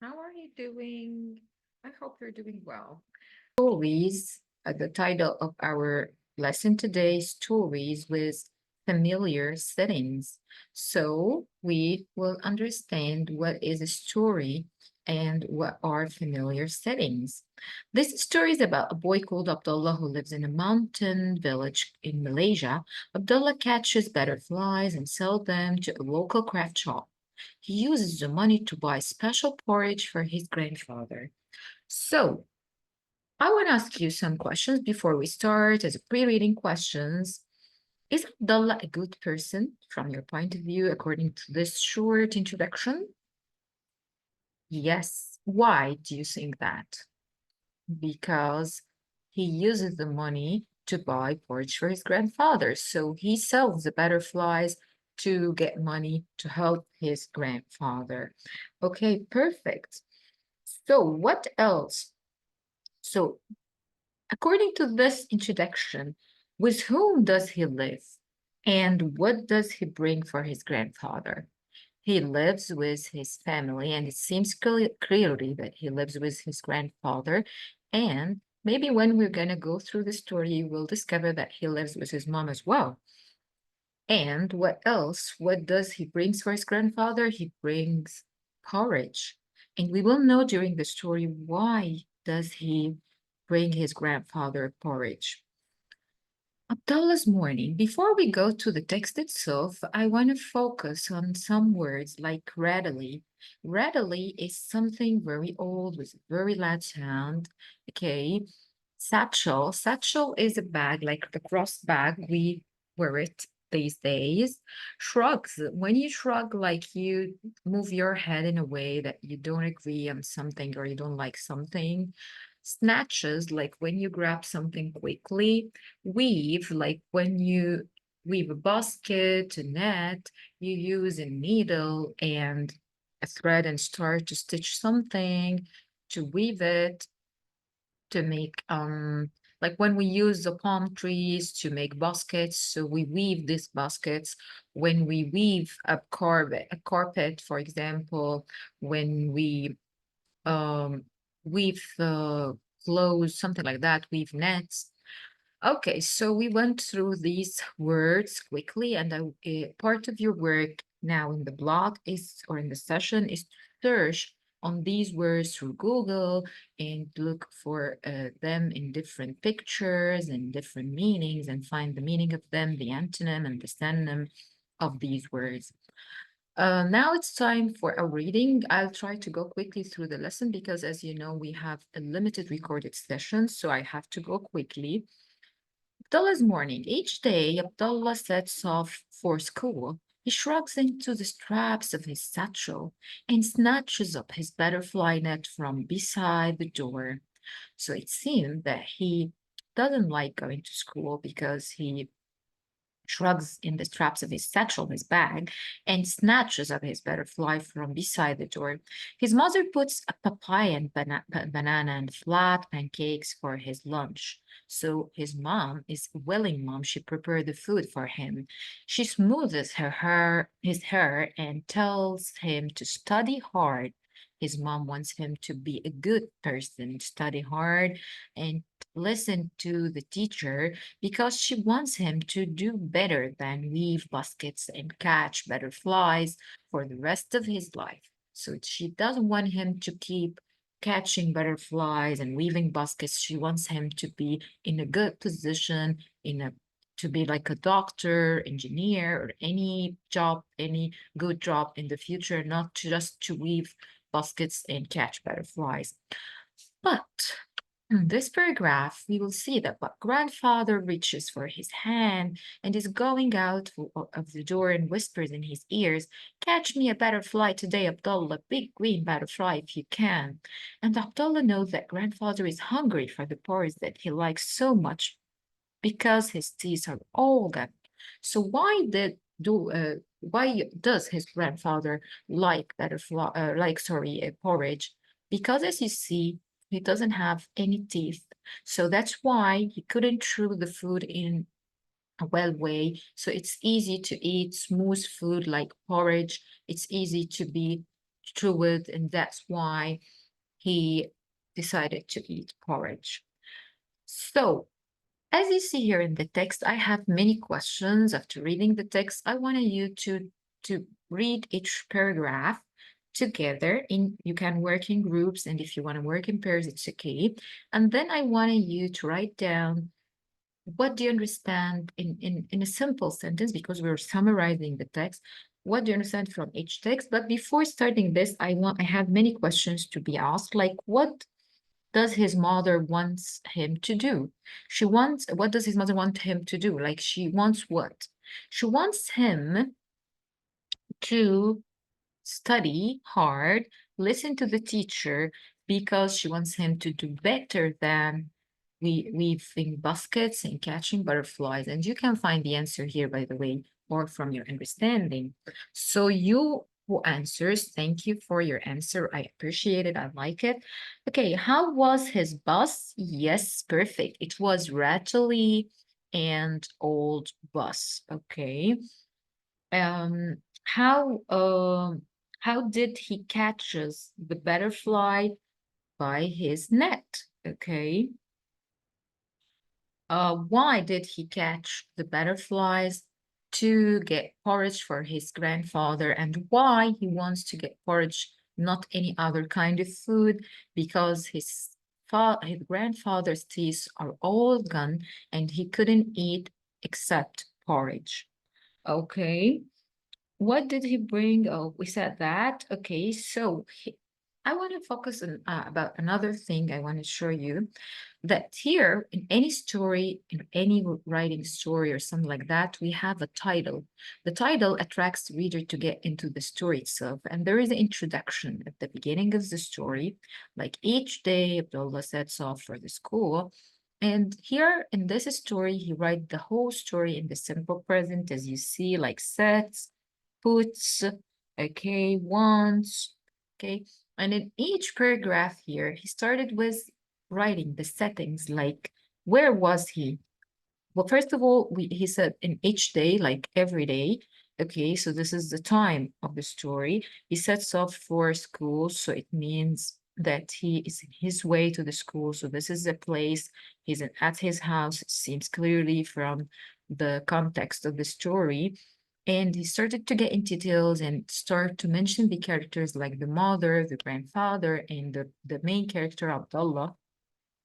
How are you doing? I hope you're doing well. Stories, the title of our lesson today, Stories with Familiar Settings. So we will understand what is a story and what are familiar settings. This story is about a boy called Abdullah who lives in a mountain village in Malaysia. Abdullah catches butterflies and sells them to a local craft shop. He uses the money to buy special porridge for his grandfather. So, I want to ask you some questions before we start as pre-reading questions. Is Abdullah a good person from your point of view according to this short introduction? Yes. Why do you think that? Because he uses the money to buy porridge for his grandfather. So he sells the butterflies to get money to help his grandfather. Okay, perfect. So what else? So according to this introduction, with whom does he live? And what does he bring for his grandfather? He lives with his family, and it seems clearly that he lives with his grandfather. And maybe when we're going to go through the story, we'll discover that he lives with his mom as well. And what else? What does he brings for his grandfather? He brings porridge. And we will know during the story why does he bring his grandfather porridge. Abdullah's morning. Before we go to the text itself, I want to focus on some words like readily. Readily is something very old with a very loud sound. Okay. Satchel. Satchel is a bag, like the cross bag. We wear it these days. Shrugs. When you shrug, like you move your head in a way that you don't agree on something or you don't like something. Snatches, like when you grab something quickly. Weave, like when you weave a basket, a net, you use a needle and a thread and start to stitch something, to weave it, to make like when we use the palm trees to make baskets, so we weave these baskets. When we weave a carpet, for example, when we um weave clothes, something like that, weave nets. Okay, so we went through these words quickly, and part of your work now in the blog is, or in the session, is to search on these words through Google and look for them in different pictures and different meanings and find the meaning of them, the antonym and the synonym of these words. Now it's time for a reading. I'll try to go quickly through the lesson because, as you know, we have a limited recorded session, so I have to go quickly. Abdullah's morning. Each day, Abdullah sets off for school. He shrugs into the straps of his satchel and snatches up his butterfly net from beside the door. So it seemed that he doesn't like going to school because he shrugs in the straps of his satchel, his bag, and snatches up his butterfly from beside the door. His mother puts a papaya and banana and flat pancakes for his lunch. So his mom is a willing mom. She prepared the food for him. She smoothes his hair, and tells him to study hard. His mom wants him to be a good person, study hard, and listen to the teacher because she wants him to do better than weave baskets and catch butterflies for the rest of his life. So she doesn't want him to keep catching butterflies and weaving baskets. She wants him to be in a good position, to be like a doctor, engineer, or any job, any good job in the future, not just to weave baskets and catch butterflies. But in this paragraph, we will see that what grandfather reaches for his hand and is going out of the door and whispers in his ears, "Catch me a butterfly today, Abdullah, big green butterfly if you can." And Abdullah knows that grandfather is hungry for the porridge that he likes so much because his teeth are all gone. So why does his grandfather like porridge? Because as you see, he doesn't have any teeth. So that's why he couldn't chew the food in a well way. So it's easy to eat smooth food like porridge. It's easy through it, and that's why he decided to eat porridge. So, as you see here in the text, I have many questions. After reading the text, I wanted you to read each paragraph together. You can work in groups, and if you want to work in pairs, it's okay. And then I wanted you to write down what do you understand in a simple sentence, because we're summarizing the text. What do you understand from each text? But before starting this, I have many questions to be asked, like what does his mother wants him to do? What does his mother want him to do? Like she wants what? She wants him to study hard, listen to the teacher, because she wants him to do better than weaving baskets and catching butterflies. And you can find the answer here, by the way, or from your understanding. So you who answers, thank you for your answer. I appreciate it. I like it. Okay, how was his bus? Yes, perfect. It was rattly and old bus. Okay. Um, how did he catches the butterfly? By his net? Okay. Why did he catch the butterflies? To get porridge for his grandfather. And why he wants to get porridge, not any other kind of food? Because his grandfather's teeth are all gone and he couldn't eat except porridge. Okay. What did he bring? Oh, we said that. Okay, so I want to focus on about another thing I want to show you, that here in any story, in any writing story or something like that, we have a title. The title attracts the reader to get into the story itself. And there is an introduction at the beginning of the story, like each day Abdullah sets off for the school. And here in this story, he writes the whole story in the simple present, as you see, like sets, puts, okay, wants, okay. And in each paragraph here, he started with writing the settings, like where was he? Well, first of all, he said in each day, like every day. Okay, so this is the time of the story. He sets off for school, so it means that he is in his way to the school. So this is the place. He's at his house. It seems clearly from the context of the story. And he started to get into details and start to mention the characters like the mother, the grandfather, and the main character, Abdullah.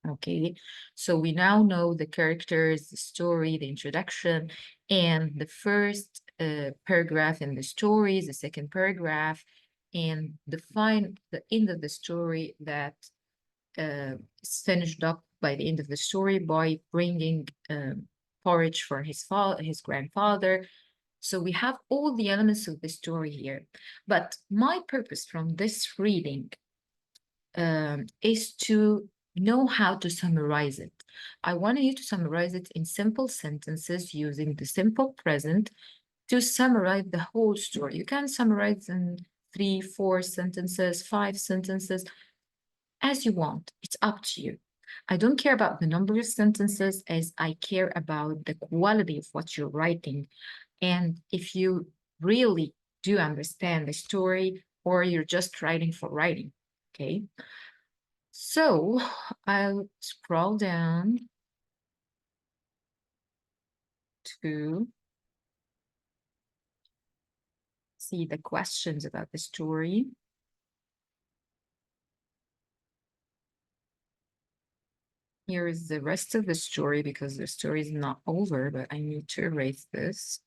Okay, so we now know the characters, the story, the introduction, and the first paragraph in the story, the second paragraph, and the end of the story that is finished up by the end of the story by bringing porridge for his grandfather. So we have all the elements of the story here. But my purpose from this reading is to know how to summarize it. I wanted you to summarize it in simple sentences using the simple present to summarize the whole story. You can summarize in 3, 4 sentences, 5 sentences, as you want. It's up to you. I don't care about the number of sentences as I care about the quality of what you're writing. And if you really do understand the story or you're just writing for writing, okay? So I'll scroll down to see the questions about the story. Here is the rest of the story because the story is not over, but I need to erase this.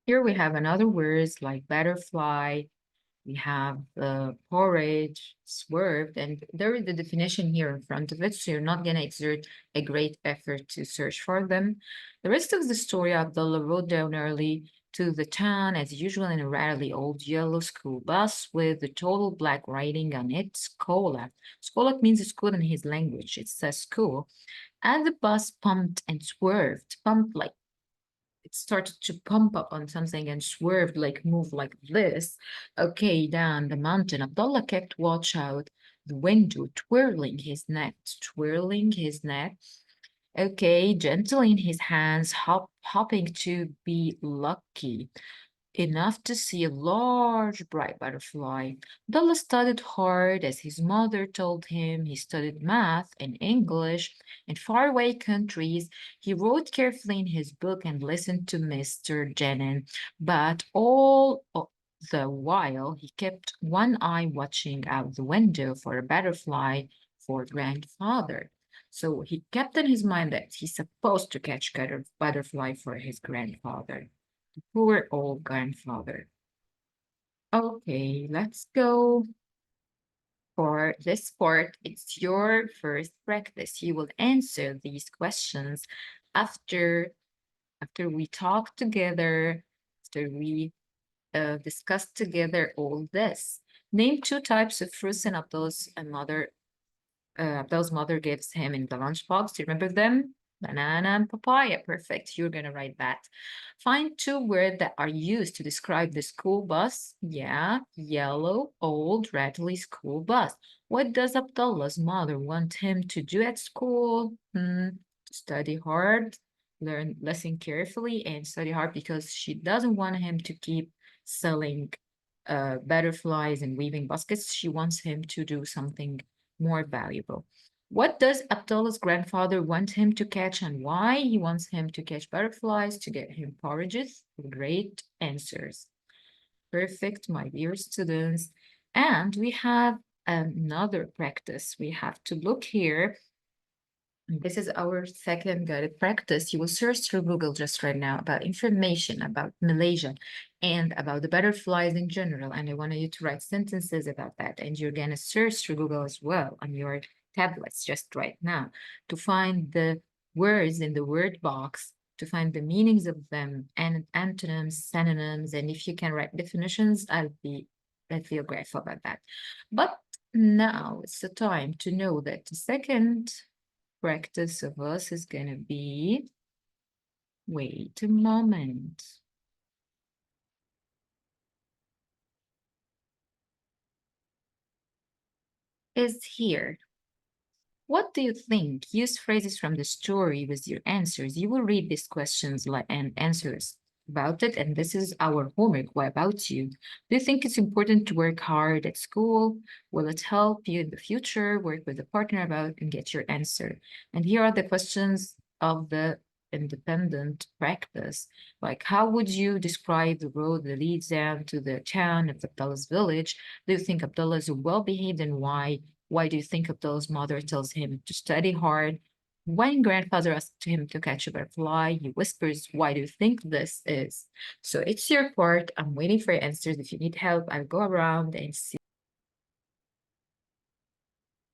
Here we have another words like butterfly, we have porridge, swerved, and there is the definition here in front of it, so you're not going to exert a great effort to search for them. The rest of the story, Abdullah rode down early to the town as usual in a ratty old yellow school bus with the total black writing on it, Skola. Skola means school in his language. It says school. And the bus pumped and swerved, pumped like it started to pump up on something and swerved, like move like this. Okay, down the mountain. Abdullah kept watch out the window, twirling his net, twirling his net. Okay, gently in his hands, hopping to be lucky enough to see a large bright butterfly. Abdullah studied hard as his mother told him. He studied math and English in faraway countries. He wrote carefully in his book and listened to Mr. Jenin, but the while he kept one eye watching out the window for a butterfly for grandfather. So he kept in his mind that he's supposed to catch a butterfly for his grandfather. Poor old grandfather. Okay, let's go for this part. It's your first practice. You will answer these questions after after we talk together, after we discuss together all this. Name two types of fruits and apples a mother Abdel's mother gives him in the lunchbox. Do you remember them? Banana and papaya. Perfect. You're going to write that. Find two words that are used to describe the school bus. Yeah, yellow, old, rattly school bus. What does Abdullah's mother want him to do at school? Study hard, listen carefully, and study hard because she doesn't want him to keep selling butterflies and weaving baskets. She wants him to do something more valuable. What does Abdullah's grandfather want him to catch and why? He wants him to catch butterflies to get him porridges. Great answers. Perfect, my dear students. And we have another practice. We have to look here. This is our second guided practice. You will search through Google just right now about information about Malaysia and about the butterflies in general. And I want you to write sentences about that. And you're going to search through Google as well on your tablets just right now to find the words in the word box, to find the meanings of them and antonyms, synonyms. And if you can write definitions, I feel grateful about that. But now it's the time to know that the second practice of us is going to be, wait a moment. Is here. What do you think? Use phrases from the story with your answers. You will read these questions and answers about it, and this is our homework. What about you? Do you think it's important to work hard at school? Will it help you in the future? Work with a partner about and get your answer. And here are the questions of the independent practice. Like, how would you describe the road that leads down to the town of Abdullah's village? Do you think Abdullah is well-behaved and why? Why do you think Abdullah's mother tells him to study hard? When grandfather asks him to catch a butterfly, he whispers, why do you think this is? So it's your part. I'm waiting for your answers. If you need help, I'll go around and see.